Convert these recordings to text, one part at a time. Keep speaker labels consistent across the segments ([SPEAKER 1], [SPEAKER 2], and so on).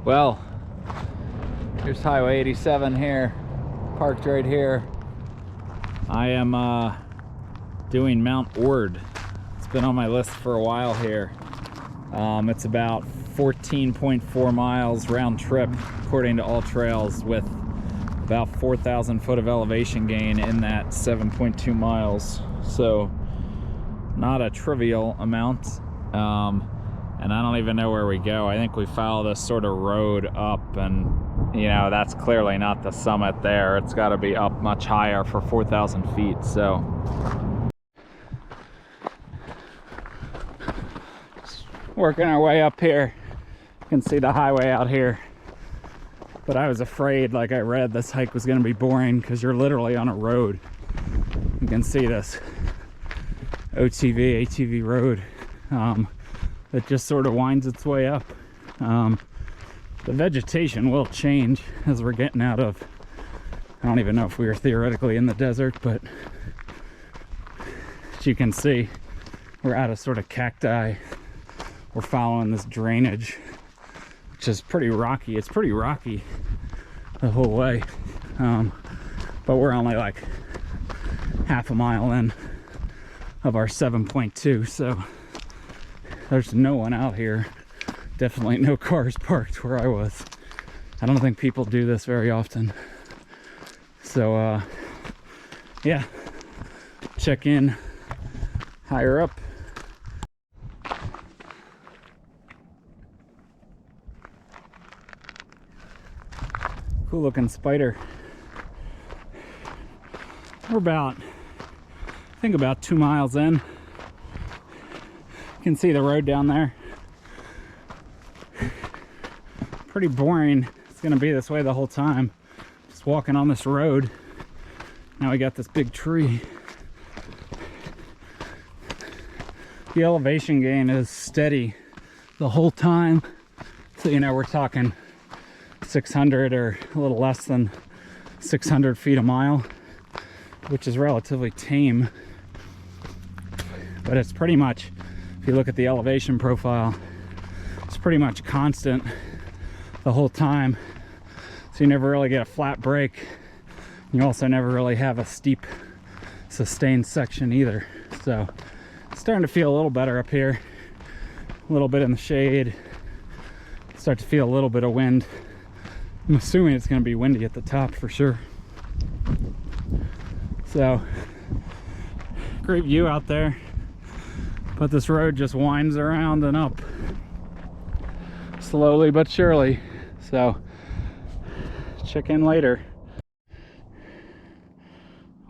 [SPEAKER 1] Well, here's Highway 87 here, parked right here. I am doing Mount Ord. It's been on my list for a while here. It's about 14.4 miles round trip according to All Trails, with about 4,000 foot of elevation gain in that 7.2 miles. So not a trivial amount. And I don't even know where we go. I think we follow this sort of road up, and you know, that's clearly not the summit there. It's got to be up much higher for 4,000 feet. So just working our way up here. You can see the highway out here. But I was afraid, like I read, this hike was going to be boring because you're literally on a road. You can see this OTV, ATV road that just sort of winds its way up. The vegetation will change as we're getting out of, I don't even know if we were theoretically in the desert, but as you can see, we're out of sort of cacti. We're following this drainage, which is pretty rocky. It's pretty rocky the whole way, but we're only like half a mile in of our 7.2, so there's no one out here. Definitely no cars parked where I was. I don't think people do this very often. So yeah, check in higher up. Cool looking spider. We're about, I think about 2 miles in. You can see the road down there. Pretty boring. It's gonna be this way the whole time. Just walking on this road. Now we got this big tree. The elevation gain is steady the whole time. So, you know, we're talking 600 or a little less than 600 feet a mile, which is relatively tame. But it's pretty much, if you look at the elevation profile, it's pretty much constant the whole time. So you never really get a flat break. You also never really have a steep sustained section either. So it's starting to feel a little better up here. A little bit in the shade. Start to feel a little bit of wind. I'm assuming it's going to be windy at the top for sure. So great view out there, but this road just winds around and up slowly but surely. So check in later.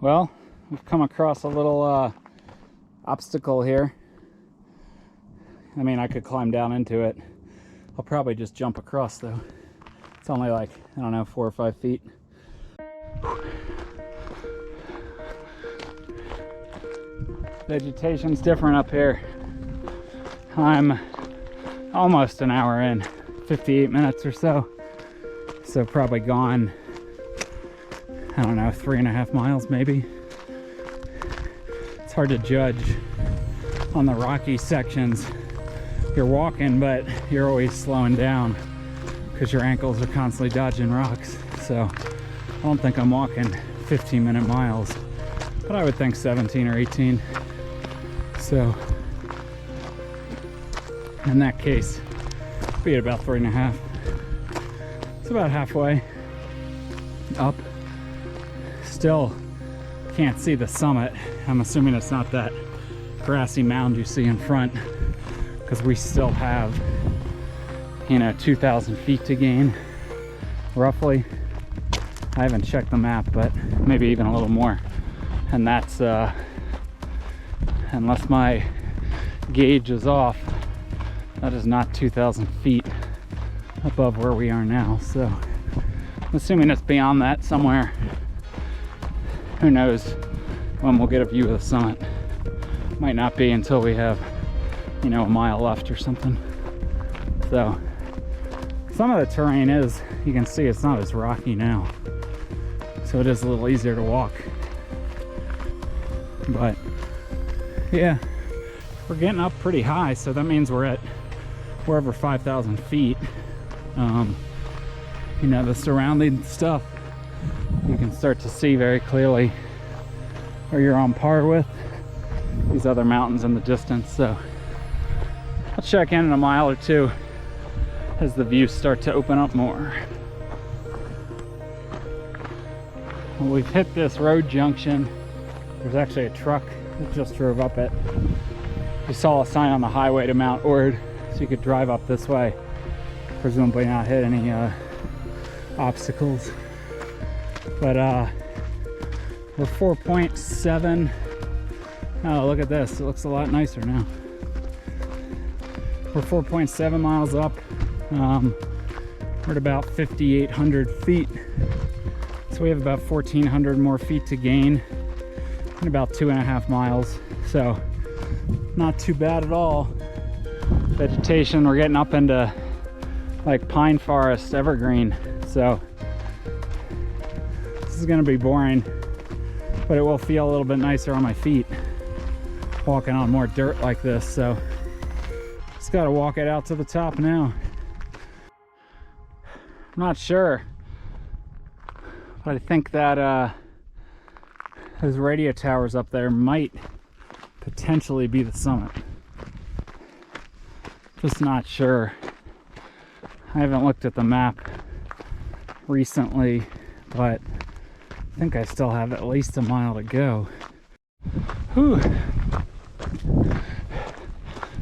[SPEAKER 1] Well, we've come across a little obstacle here. I mean, I could climb down into it. I'll probably just jump across though. It's only like, I don't know, 4 or 5 feet. Vegetation's different up here. I'm almost an hour in, 58 minutes or so. So probably gone, I don't know, 3.5 miles maybe. It's hard to judge on the rocky sections. You're walking, but you're always slowing down because your ankles are constantly dodging rocks. So I don't think I'm walking 15-minute miles, but I would think 17 or 18. So in that case, be at about 3.5. It's about halfway up. Still can't see the summit. I'm assuming it's not that grassy mound you see in front, because we still have, you know, 2,000 feet to gain, roughly. I haven't checked the map, but maybe even a little more. And that's, unless my gauge is off, that is not 2,000 feet above where we are now. So I'm assuming it's beyond that somewhere. Who knows when we'll get a view of the summit. Might not be until we have, you know, a mile left or something. So some of the terrain is, you can see it's not as rocky now, so it is a little easier to walk. But yeah, we're getting up pretty high, so that means we're at wherever 5,000 feet. you know, the surrounding stuff, you can start to see very clearly where you're on par with these other mountains in the distance. So I'll check in a mile or two as the views start to open up more. Well, we've hit this road junction. There's actually a truck that just drove up it. You saw a sign on the highway to Mount Ord, so you could drive up this way, presumably not hit any obstacles. But we're 4.7. Oh, look at this, it looks a lot nicer now. We're 4.7 miles up. We're at about 5,800 feet. So we have about 1,400 more feet to gain in about 2.5 miles. So not too bad at all. Vegetation, we're getting up into like pine forest, evergreen. So this is gonna be boring, but it will feel a little bit nicer on my feet walking on more dirt like this. So just gotta walk it out to the top now. I'm not sure, but I think that those radio towers up there might potentially be the summit. Just not sure. I haven't looked at the map recently, but I think I still have at least a mile to go. Whew.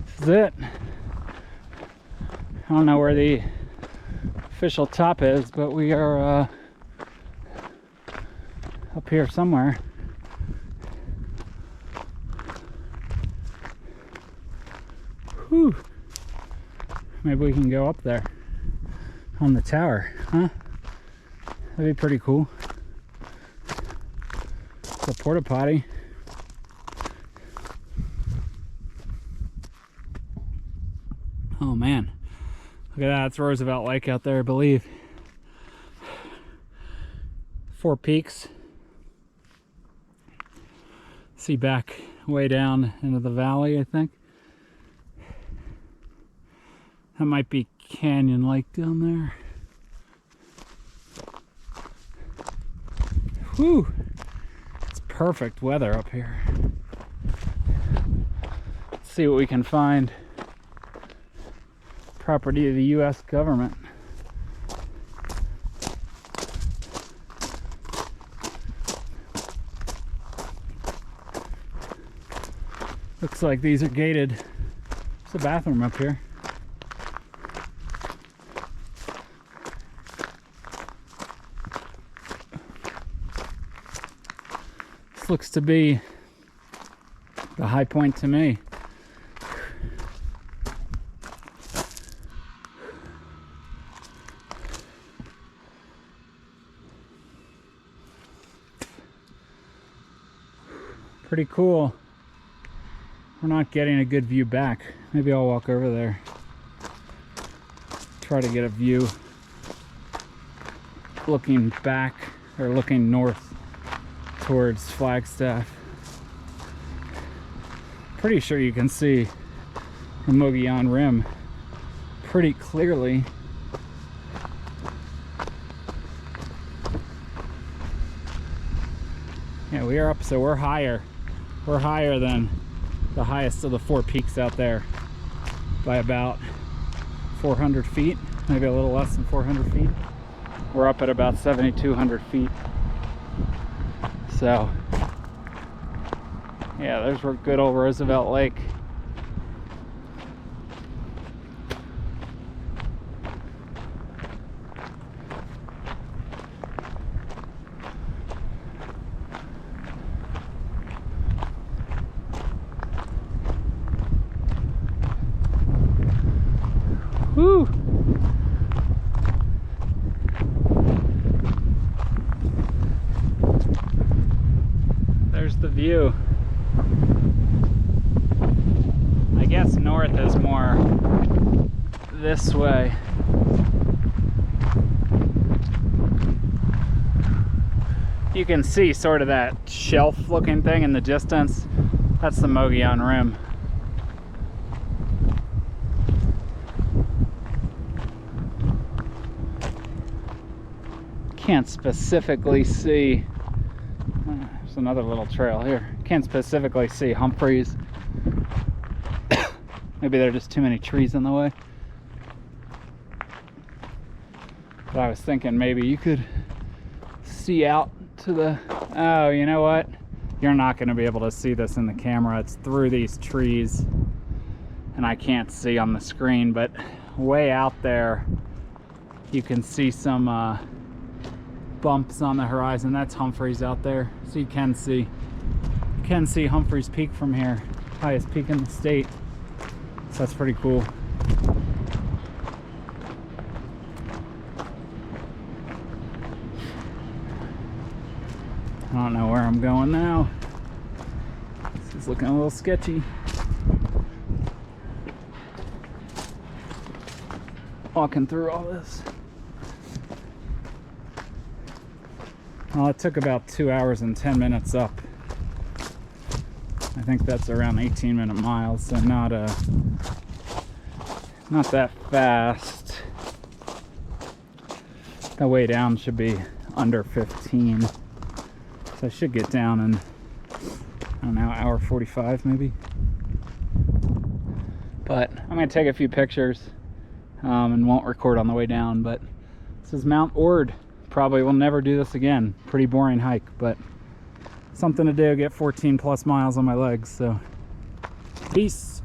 [SPEAKER 1] This is it. I don't know where the official top is, but we are up here somewhere. Whew. Maybe we can go up there on the tower, huh? That'd be pretty cool. It's a porta potty. Oh man, look at that. It's Roosevelt Lake out there, I believe. 4 peaks. See back way down into the valley, I think. That might be Canyon Lake down there. Whew! It's perfect weather up here. Let's see what we can find. Property of the U.S. government. Looks like these are gated. There's a bathroom up here. This looks to be the high point to me. Pretty cool. We're not getting a good view back. Maybe I'll walk over there. Try to get a view looking back or looking north towards Flagstaff. Pretty sure you can see the Mogollon Rim pretty clearly. Yeah, we are up, so we're higher. We're higher than the highest of the 4 peaks out there by about 400 feet, maybe a little less than 400 feet. We're up at about 7,200 feet. So, yeah, there's good old Roosevelt Lake. Woo! There's the view. I guess north is more this way. You can see sort of that shelf looking thing in the distance. That's the Mogollon Rim. can't specifically see. There's another little trail here. Can't specifically see Humphreys. Maybe there are just too many trees in the way. But I was thinking maybe you could see out to the... Oh, you know what? You're not going to be able to see this in the camera. It's through these trees, and I can't see on the screen, but way out there you can see some bumps on the horizon. That's Humphreys out there, so you can see Humphreys Peak from here, highest peak in the state. So that's pretty cool. I don't know where I'm going now. This is looking a little sketchy. Walking through all this. Well, it took about 2 hours and 10 minutes up. I think that's around 18-minute miles, so not that fast. The way down should be under 15. So I should get down in, I don't know, hour 45 maybe. But I'm gonna take a few pictures and won't record on the way down. But this is Mount Ord. Probably will never do this again. Pretty boring hike, but something to do. Get 14 plus miles on my legs. So peace.